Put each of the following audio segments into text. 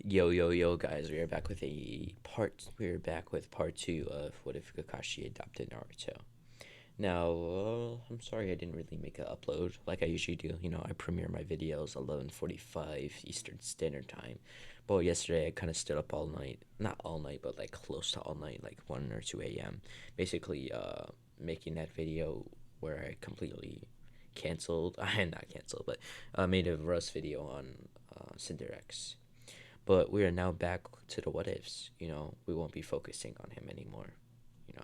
Yo yo yo guys, we are back with part 2 of What If Kakashi Adopted Naruto. Now, I'm sorry I didn't really make an upload like I usually do. I premiere my videos 11:45 Eastern Standard Time. But yesterday I kind of stood up all night, not all night, but like close to all night, like 1 or 2 a.m. Basically making that video where I completely canceled, I not canceled, but made a roast video on Cinderex. But we are now back to the what ifs. We won't be focusing on him anymore. You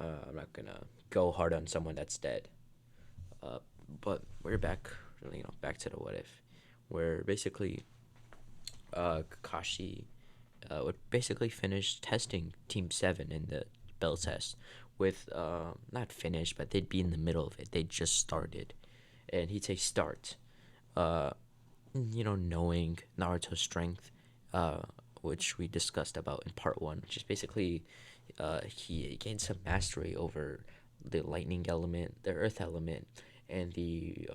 I'm not gonna go hard on someone that's dead. Uh, but we're back. Back to the what if, where basically, Kakashi, would basically finish testing Team Seven in the bell test with not finished, but they'd be in the middle of it. They just started, and he'd say start. Uh, knowing Naruto's strength, uh, which we discussed about in part one, which is basically he gained some mastery over the lightning element, the earth element, and the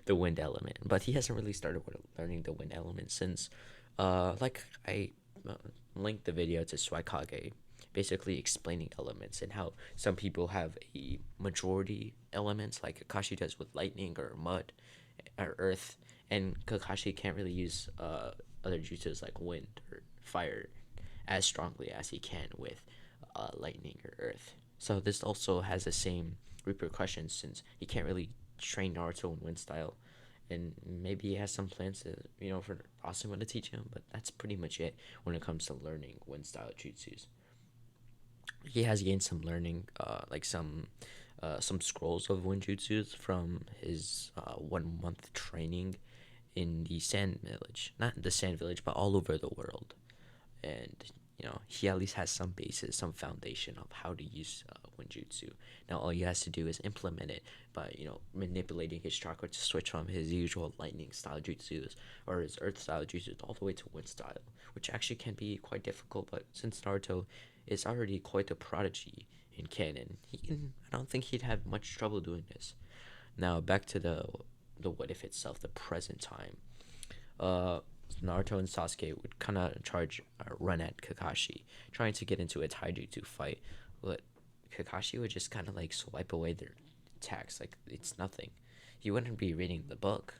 wind element. But he hasn't really started with learning the wind element since, like I linked the video to Swaikage, basically explaining elements and how some people have a majority elements like Kakashi does with lightning or mud or earth, and Kakashi can't really use other jutsus like wind or fire as strongly as he can with lightning or earth. So this also has the same repercussions since he can't really train Naruto in wind style, and maybe he has some plans to for Asuma to teach him, but that's pretty much it when it comes to learning wind style jutsus. He has gained some learning, like some scrolls of Winjutsus from his 1 month training in the Sand Village. Not the Sand Village, but all over the world. And, he at least has some basis, some foundation of how to use Winjutsu. Now, all he has to do is implement it by, manipulating his chakra to switch from his usual lightning style jutsus or his earth style jutsus all the way to wind style, which actually can be quite difficult. But since Naruto is already quite a prodigy in canon, I don't think he'd have much trouble doing this. Now back to the what if itself, the present time. Uh, Naruto and Sasuke would kind of charge run at Kakashi, trying to get into a taijutsu fight, but Kakashi would just kind of like swipe away their attacks like it's nothing. He wouldn't be reading the book,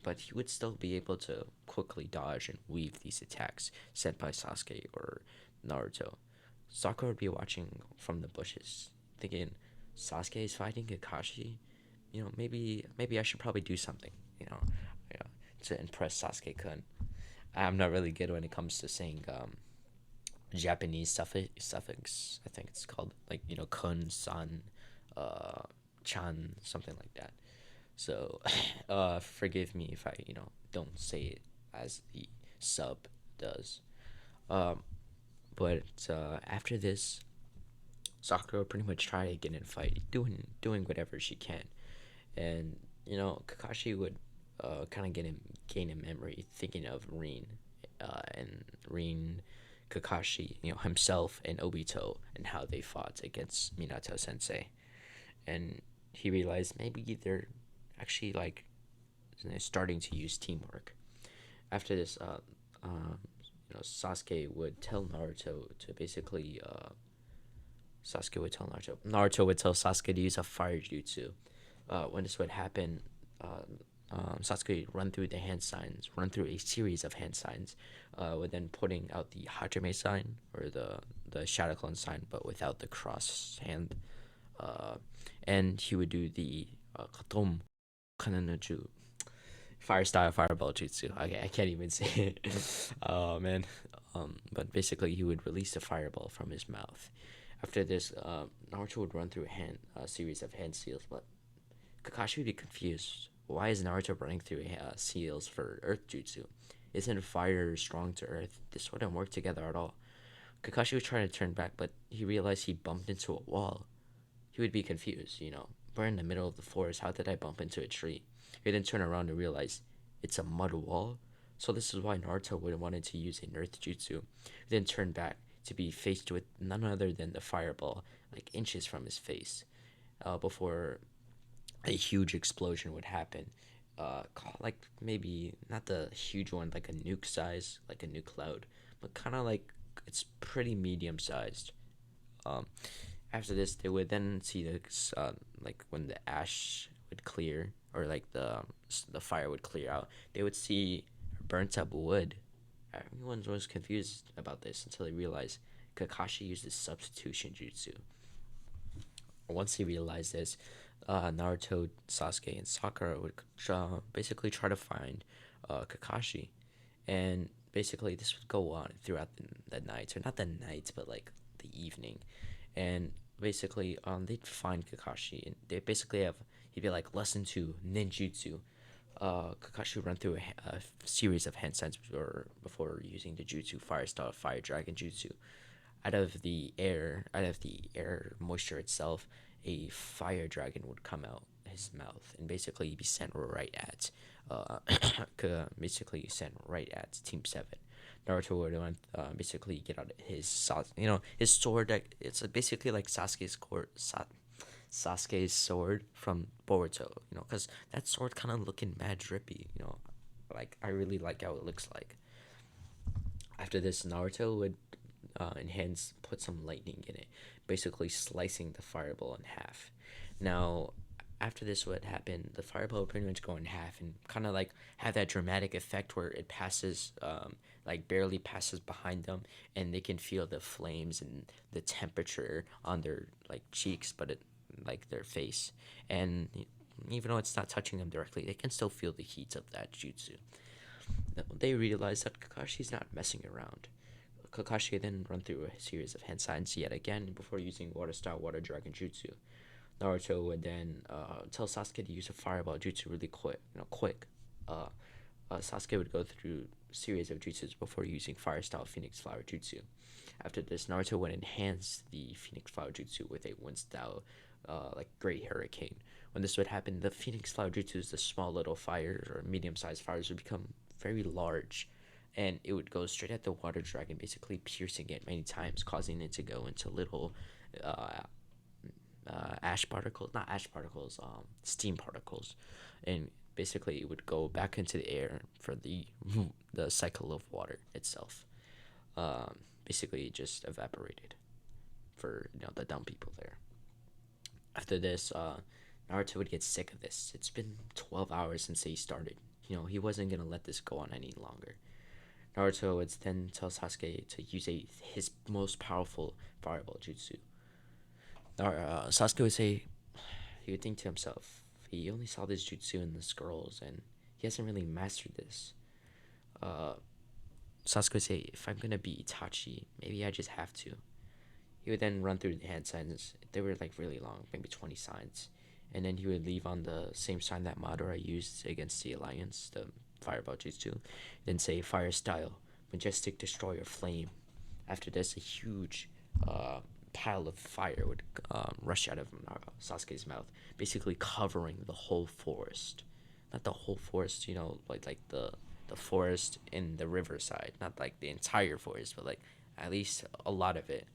but he would still be able to quickly dodge and weave these attacks sent by Sasuke or Naruto. Sakura would be watching from the bushes, thinking, Sasuke is fighting Kakashi. Maybe I should probably do something. You know, to impress Sasuke-kun. I'm not really good when it comes to saying Japanese suffix. I think it's called like kun, san, uh, chan, something like that. So, forgive me if I don't say it as the sub does. Um, but after this, Sakura pretty much try to get in a fight, doing whatever she can, and Kakashi would kind of gain a memory, thinking of Rin, and Rin, Kakashi, himself and Obito, and how they fought against Minato Sensei, and he realized maybe they're actually like starting to use teamwork. After this, Sasuke would tell Naruto to basically Naruto would tell Sasuke to use a fire jutsu. When this would happen, Sasuke would run through the hand signs, run through a series of hand signs, with then putting out the Hajime sign or the Shadow Clone sign, but without the cross hand. Uh, and he would do the Katom Kananoju fire style fireball jutsu. Okay, I can't even say it. Oh man. But basically, he would release a fireball from his mouth. After this, Naruto would run through a series of hand seals, but Kakashi would be confused. Why is Naruto running through seals for Earth Jutsu? Isn't fire strong to Earth? This wouldn't work together at all. Kakashi was trying to turn back, but he realized he bumped into a wall. He would be confused, We're in the middle of the forest. How did I bump into a tree? He then turn around and realize it's a mud wall. So this is why Naruto would have wanted to use an Earth Jutsu. He then turned back to be faced with none other than the fireball, like inches from his face, before a huge explosion would happen. like maybe not the huge one like a nuke size, like a nuke cloud, but kind of like it's pretty medium sized. Um, After this, they would then see the like when the ash would clear or like the fire would clear out, they would see burnt up wood. Everyone was confused about this until they realized Kakashi used this substitution jutsu. Once they realized this, Naruto, Sasuke, and Sakura would basically try to find Kakashi, and basically this would go on throughout the night, or not the night, but like the evening, and basically they'd find Kakashi, and they basically have he'd be like lesson two ninjutsu. Kakashi would run through a series of hand signs before using the jutsu fire style fire dragon jutsu. Out of the air moisture itself, a fire dragon would come out his mouth and basically be sent right at, uh, basically sent right at Team Seven. Naruto would basically get out his sword. It's basically like Sasuke's sword from Boruto. Because that sword kind of looking mad drippy. Like I really like how it looks like. After this, Naruto would enhance, put some lightning in it, basically slicing the fireball in half. Now, after this would happen, the fireball would pretty much go in half and kind of like have that dramatic effect where it passes, like barely passes behind them, and they can feel the flames and the temperature on their like cheeks, but it like their face, and even though it's not touching them directly, they can still feel the heat of that jutsu. They realize that Kakashi's not messing around. Kakashi then run through a series of hand signs yet again before using water style water dragon jutsu. Naruto would then tell Sasuke to use a fireball jutsu really quick. Quick. Uh, Sasuke would go through a series of jutsus before using fire style phoenix flower jutsu. After this, Naruto would enhance the phoenix flower jutsu with a wind style, like great hurricane. When this would happen, the phoenix flower jutsus, the small little fires or medium sized fires, would become very large, and it would go straight at the water dragon, basically piercing it many times, causing it to go into little uh, ash particles, not ash particles, steam particles, and basically it would go back into the air for the cycle of water itself. Basically, it just evaporated for the dumb people there. After this, Naruto would get sick of this. It's been 12 hours since he started. He wasn't gonna let this go on any longer. Naruto would then tell Sasuke to use his most powerful fireball jutsu. Sasuke would say, he would think to himself, he only saw this jutsu in the scrolls and he hasn't really mastered this. Uh, Sasuke would say, if I'm gonna be Itachi, maybe I just have to. He would then run through the hand signs. They were like really long, maybe 20 signs. And then he would leave on the same sign that Madara used against the Alliance, the Fireball Jutsu. Then say Fire Style, Majestic Destroyer Flame. After this, a huge pile of fire would rush out of Sasuke's mouth, basically covering the whole forest. Not the whole forest, like the forest in the riverside. Not like the entire forest, but like at least a lot of it.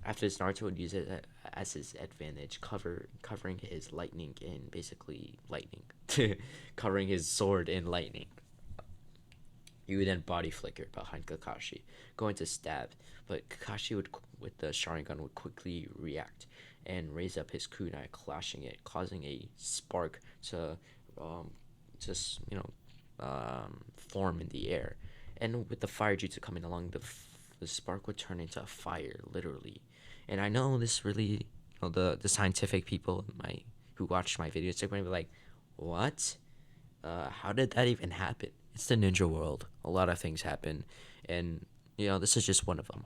After this, Naruto would use it as his advantage, covering his lightning in basically lightning, covering his sword in lightning. He would then body flicker behind Kakashi, going to stab, but Kakashi would, with the Sharingan, would quickly react and raise up his kunai, clashing it, causing a spark to, just form in the air. And with the fire jutsu coming along, the spark would turn into a fire, literally. And I know this really, the scientific people who watch my videos, they're going to be like, what? How did that even happen? It's the ninja world. A lot of things happen, and this is just one of them.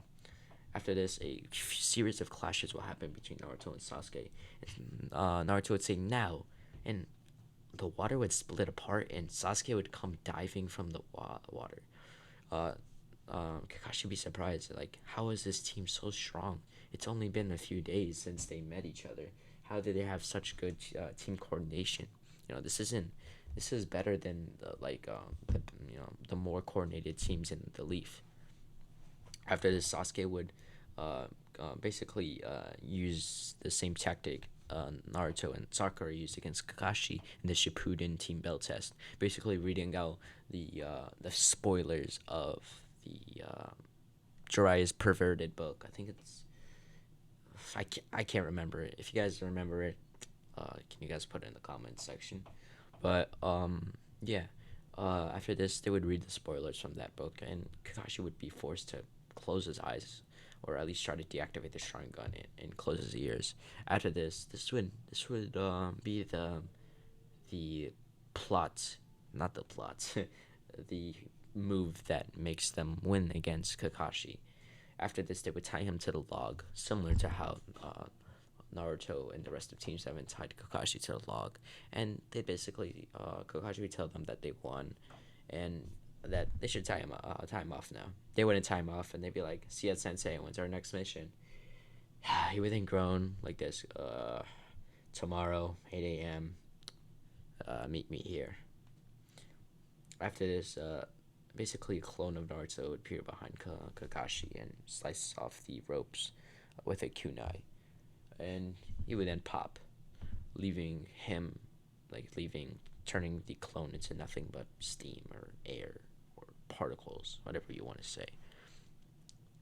After this, a series of clashes will happen between Naruto and Sasuke. Naruto would say now, and the water would split apart, and Sasuke would come diving from the water. Uh, Kakashi would be surprised, like, how is this team so strong? It's only been a few days since they met each other. How did they have such good team coordination? This is better than the more coordinated teams in the Leaf. After this, Sasuke would basically use the same tactic Naruto and Sakura used against Kakashi in the Shippuden Team Bell test. Basically, reading out the spoilers of the Jiraiya's perverted book. I think it's I can't remember it. If you guys remember it, can you guys put it in the comments section? But yeah. After this, they would read the spoilers from that book, and Kakashi would be forced to close his eyes, or at least try to deactivate the Sharingan and close his ears. After this, this would be the plot, not the plot, the move that makes them win against Kakashi. After this, they would tie him to the log, similar to how Naruto and the rest of Team 7 tied Kakashi to the log. And they basically, Kakashi would tell them that they won and that they should tie him off now. They wouldn't tie him off, and they'd be like, "See ya, Sensei, when's our next mission?" He would then groan like this, tomorrow, 8 a.m., meet me here. After this, basically a clone of Naruto would appear behind Kakashi and slice off the ropes with a kunai. And he would then pop, leaving him, turning the clone into nothing but steam or air or particles, whatever you want to say.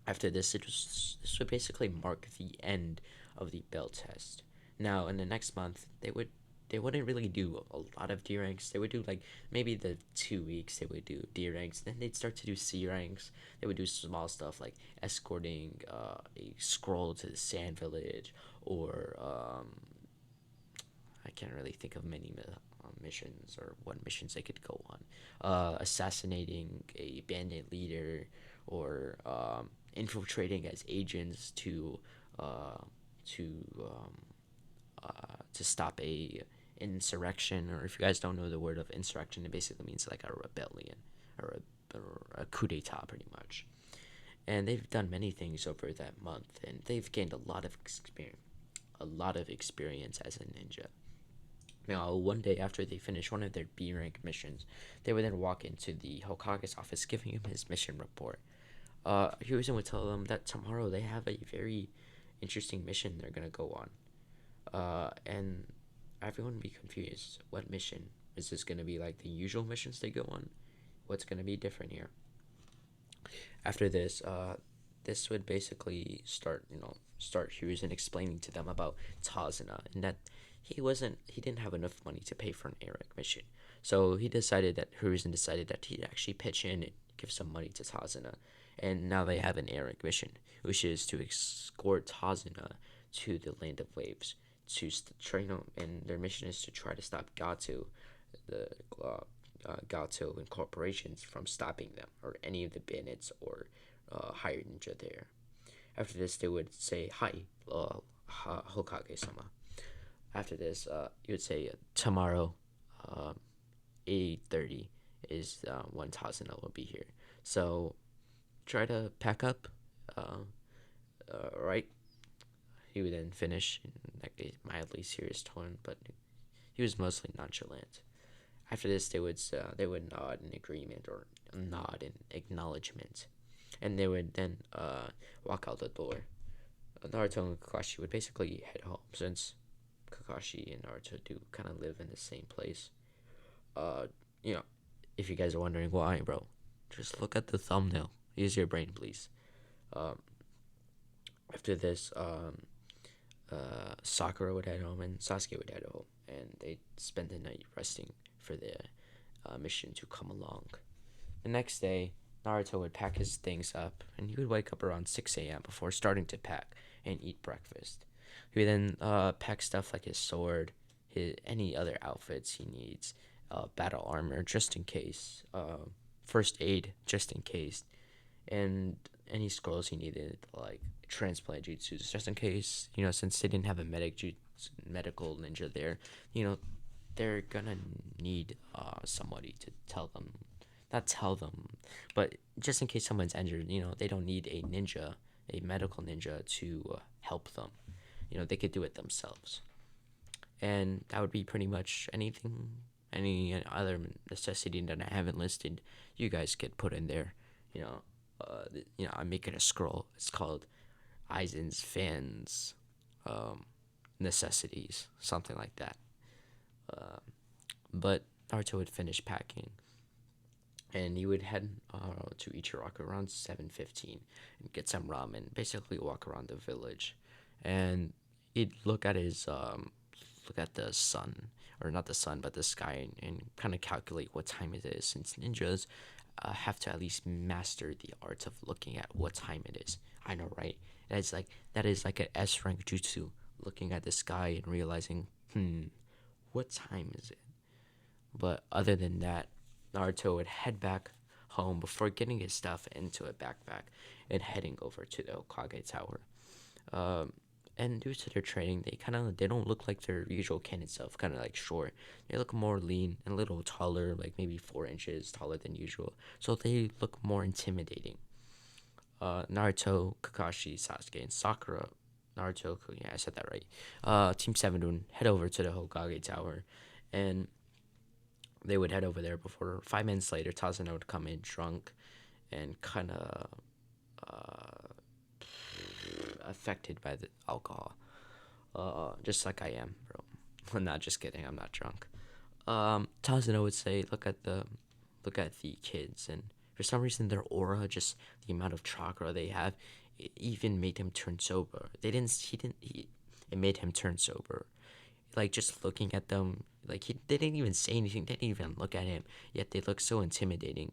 After this, this would basically mark the end of the bell test. Now, in the next month, they wouldn't really do a lot of D ranks. They would do like maybe the 2 weeks they would do D ranks. Then they'd start to do C ranks. They would do small stuff like escorting a scroll to the Sand Village, or I can't really think of many missions or what missions they could go on. Assassinating a bandit leader, or infiltrating as agents to um, to stop a insurrection. Or if you guys don't know the word of insurrection, it basically means like a rebellion, or a coup d'état, pretty much. And they've done many things over that month, and they've gained a lot of experience as a ninja. Now, one day after they finish one of their B rank missions, they would then walk into the Hokage's office, giving him his mission report. Hiruzen would tell them that tomorrow they have a very interesting mission they're gonna go on. And everyone would be confused. What mission? Is this gonna be like the usual missions they go on? What's gonna be different here? After this, this would basically start Hiruzen explaining to them about Tazuna, and that he didn't have enough money to pay for an Eric mission. So Hiruzen decided that he'd actually pitch in and give some money to Tazuna. And now they have an Eric mission, which is to escort Tazuna to the Land of Waves train him, and their mission is to try to stop the Gato and corporations from stopping them, or any of the bandits or hired ninja there. After this, they would say, "Hi, Hokage-sama." After this, you would say, "Tomorrow, 8:30 is when Tazuna will be here. So try to pack up, uh, right?" He would then finish in like a mildly serious tone, but he was mostly nonchalant. After this, they would nod in agreement, or nod in acknowledgement, and they would then walk out the door. Naruto and Kakashi would basically head home, since Kakashi and Naruto do kind of live in the same place. Uh, you know, if you guys are wondering why, bro, just look at the thumbnail. Use your brain, please. Um, After this, Sakura would head home and Sasuke would head home, and they'd spend the night resting for the mission to come along. The next day, Naruto would pack his things up, and he would wake up around 6 a.m. before starting to pack and eat breakfast. He would then pack stuff like his sword, any other outfits he needs, battle armor just in case, first aid just in case, and any scrolls he needed, like transplant jutsus just in case. Since they didn't have a medical ninja there, they're gonna need somebody to tell them, not tell them, but just in case someone's injured, they don't need a medical ninja to help them. They could do it themselves. And that would be pretty much anything. Any other necessity that I haven't listed, you guys could put in there. I'm making a scroll. It's called Aizen's Fans necessities, something like that. Uh, but Naruto would finish packing, and he would head to Ichiraku around 7:15 and get some ramen. Basically, walk around the village, and he'd look at the sun, or not the sun, but the sky, and kind of calculate what time it is. Since ninjas have to at least master the art of looking at what time it is. I know, right? That is like an S rank jutsu, looking at the sky and realizing, what time is it? But other than that, Naruto would head back home before getting his stuff into a backpack and heading over to the Hokage Tower. Um, and due to their training, they don't look like their usual kin itself, kind of like short. They look more lean and a little taller, like maybe 4 inches taller than usual. So they look more intimidating. Naruto, Kakashi, Sasuke, and Sakura. Naruto, yeah, I said that right. Team Seven would head over to the Hokage Tower, and they would head over there before 5 minutes later, Tazuna would come in drunk and kind of affected by the alcohol. Just like I am, bro. I'm not just kidding. I'm not drunk. Tazuna would say, look at the kids, and for some reason, their aura, just the amount of chakra they have, it even made him turn sober. They didn't. He didn't. He, It made him turn sober. Like just looking at them, like they didn't even say anything. They didn't even look at him. Yet they look so intimidating,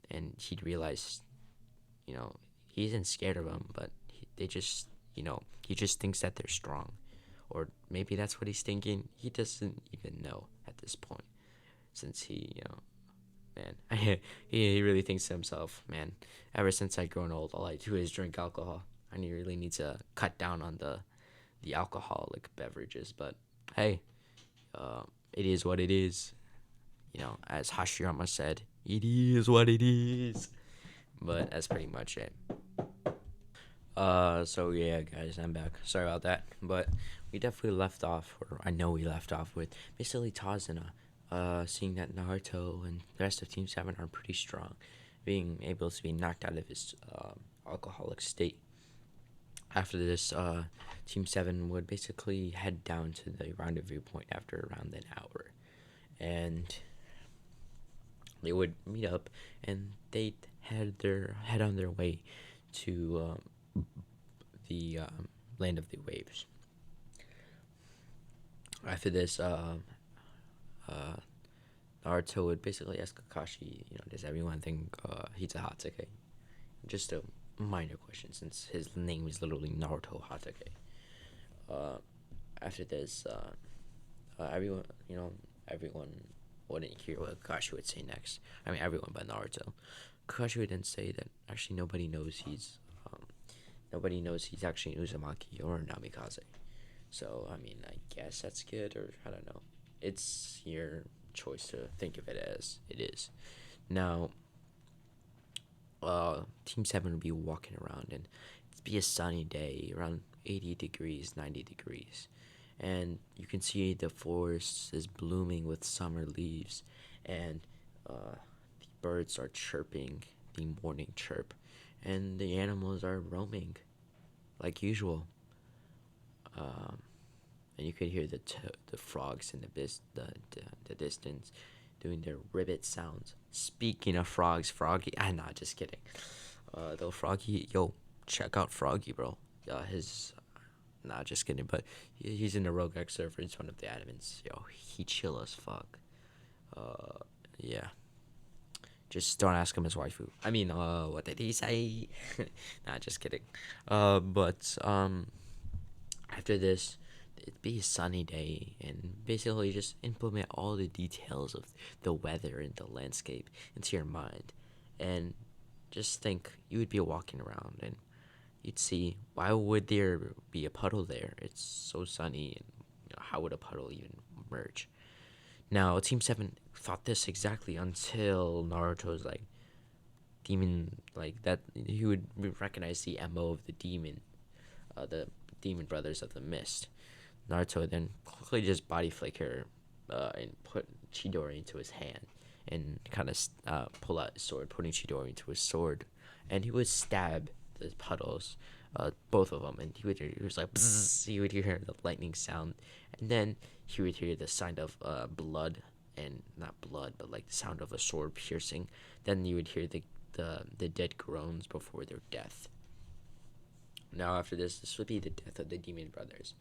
and he'd realize, you know, he isn't scared of them, but they just, he just thinks that they're strong, or maybe that's what he's thinking. He doesn't even know at this point, since man, he really thinks to himself, man. Ever since I grown old, all I do is drink alcohol. I really need to cut down on the alcoholic beverages. But hey, it is what it is. As Hashirama said, it is what it is. But that's pretty much it. So yeah, guys, I'm back. Sorry about that, but we definitely left off, or I know we left off with basically Tazuna, seeing that Naruto and the rest of Team Seven are pretty strong, being able to be knocked out of his alcoholic state. After this, Team Seven would basically head down to the rendezvous point after around an hour, and they would meet up, and they'd head on their way to the land of the waves. After this, Naruto would basically ask Kakashi, does everyone think he's a Hatake? Just a minor question, since his name is literally Naruto Hatake. After this, everyone wouldn't hear what Kakashi would say next. I mean, everyone but Naruto. Kakashi would then say that actually nobody knows he's actually Uzumaki or Namikaze. So, I mean, I guess that's good, or I don't know. It's your choice to think of it as it is. Now, Team 7 would be walking around, and it'd be a sunny day, around 80 degrees, 90 degrees. And you can see the forest is blooming with summer leaves, and the birds are chirping the morning chirp, and the animals are roaming like usual. And you could hear the frogs in the distance doing their ribbit sounds. Speaking of frogs, Froggy, not just kidding. Though Froggy, yo, check out Froggy, bro. His, not just kidding, but he's in the Rogue X server. It's one of the admins. Yo, he chill as fuck. Yeah. Just don't ask him his waifu. I mean, what did he say? Just kidding. But after this, it'd be a sunny day, and basically just implement all the details of the weather and the landscape into your mind, and just think you would be walking around, and you'd see, why would there be a puddle there? It's so sunny, and how would a puddle even emerge? Now, Team 7 thought this exactly until Naruto's demon, that he would recognize the MO of the demon brothers of the mist. Naruto then quickly just body flicker and put Chidori into his hand, and kind of pull out his sword, putting Chidori into his sword, and he would stab the puddles both of them, and he was like, bzzz, he would hear the lightning sound, and then he would hear the sound of blood, and not blood, but like the sound of a sword piercing. Then you would hear the dead groans before their death. Now after this would be the death of the demon brothers.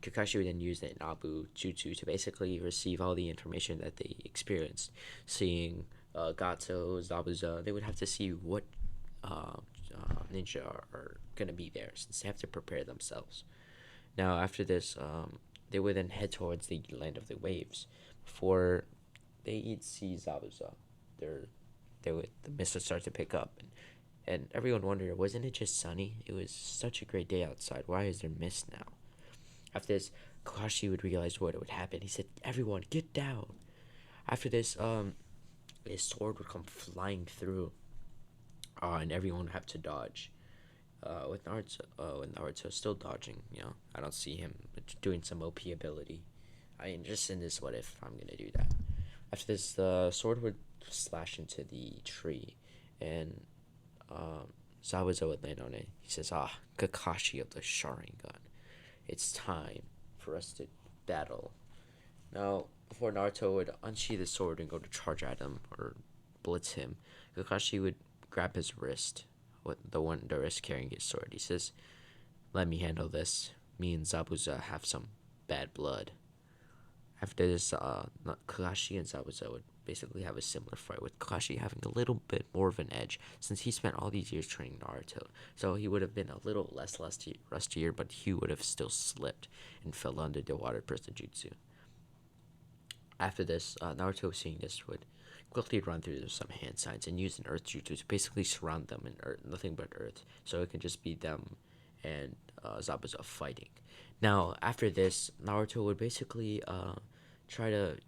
Kakashi would then use the Inabu Jutsu to basically receive all the information that they experienced. Seeing Gato, Zabuza, they would have to see what ninja are going to be there, since they have to prepare themselves. Now, after this, they would then head towards the land of the waves. Before they'd see Zabuza, the mist would start to pick up. And everyone wondered, wasn't it just sunny? It was such a great day outside. Why is there mist now? After this, Kakashi would realize what would happen. He said, "Everyone, get down." After this, his sword would come flying through, and everyone would have to dodge. With Naruto still dodging, I don't see him doing some OP ability. I mean, just in this what if, I'm gonna do that. After this, the sword would slash into the tree, and Zabuza would land on it. He says, Kakashi of the Sharingan. It's time for us to battle. Now, before Naruto would unsheath his sword and go to charge at him or blitz him, Kakashi would grab his wrist, the wrist carrying his sword. He says, "Let me handle this. Me and Zabuza have some bad blood." After this, Kakashi and Zabuza would basically have a similar fight, with Kakashi having a little bit more of an edge since he spent all these years training Naruto. So he would have been a little less rustier, but he would have still slipped and fell under the water prison jutsu. After this, Naruto, seeing this, would quickly run through some hand signs and use an earth jutsu to basically surround them in earth, nothing but earth, so it can just be them and Zabuza fighting. Now, after this, Naruto would basically try to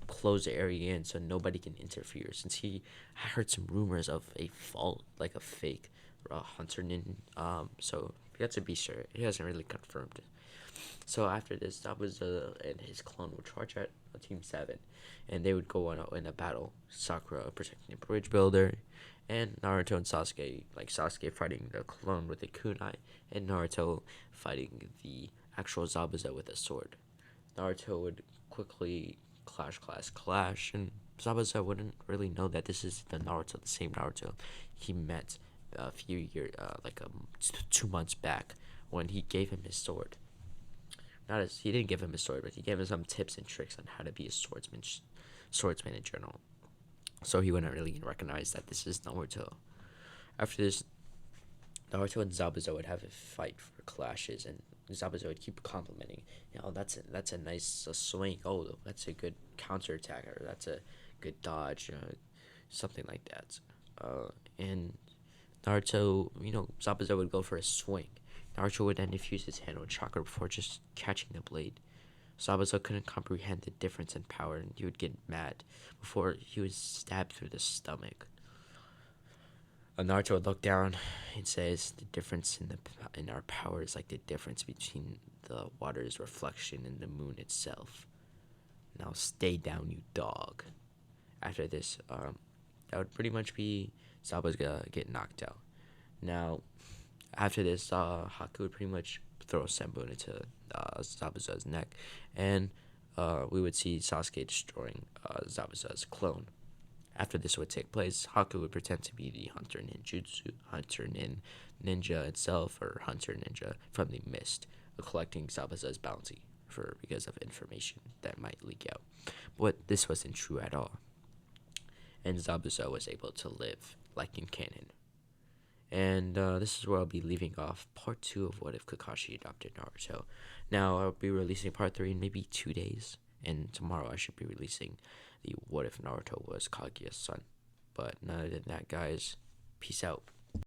close the area in so nobody can interfere, since he heard some rumors of a fault, like a fake hunter nin. So he had to be sure. He hasn't really confirmed it. So after this, Zabuza and his clone would charge at Team 7, and they would go on in a battle. Sakura protecting the bridge builder, and Naruto and Sasuke, like Sasuke fighting the clone with a kunai, and Naruto fighting the actual Zabuza with a sword. Naruto would quickly clash, and Zabuza wouldn't really know that this is the same Naruto he met a few years, 2 months back, when he gave him his sword. He didn't give him his sword, but he gave him some tips and tricks on how to be a swordsman in general. So he wouldn't really recognize that this is Naruto. After this, Naruto and Zabuza would have a fight for clashes, and Zabuza would keep complimenting, that's a nice swing. Oh, that's a good counterattack, or that's a good dodge, something like that. And Naruto, Zabuza would go for a swing. Naruto would then infuse his hand with chakra before just catching the blade. Zabuza couldn't comprehend the difference in power, and he would get mad before he was stabbed through the stomach. Naruto would look down and says, "The difference in our power is like the difference between the water's reflection and the moon itself. Now stay down, you dog." After this, that would pretty much be Zabuza get knocked out. Now, after this, Haku would pretty much throw a Senbun into Zabuza's neck, and we would see Sasuke destroying Zabuza's clone. After this would take place, Haku would pretend to be the Hunter Ninja itself, or Hunter Ninja from the mist, collecting Zabuza's bounty because of information that might leak out. But this wasn't true at all, and Zabuza was able to live, like in canon. And this is where I'll be leaving off part 2 of What If Kakashi Adopted Naruto. Now, I'll be releasing part 3 in maybe 2 days, and tomorrow I should be releasing the What If Naruto Was Kaguya's Son. But other than that, guys, peace out.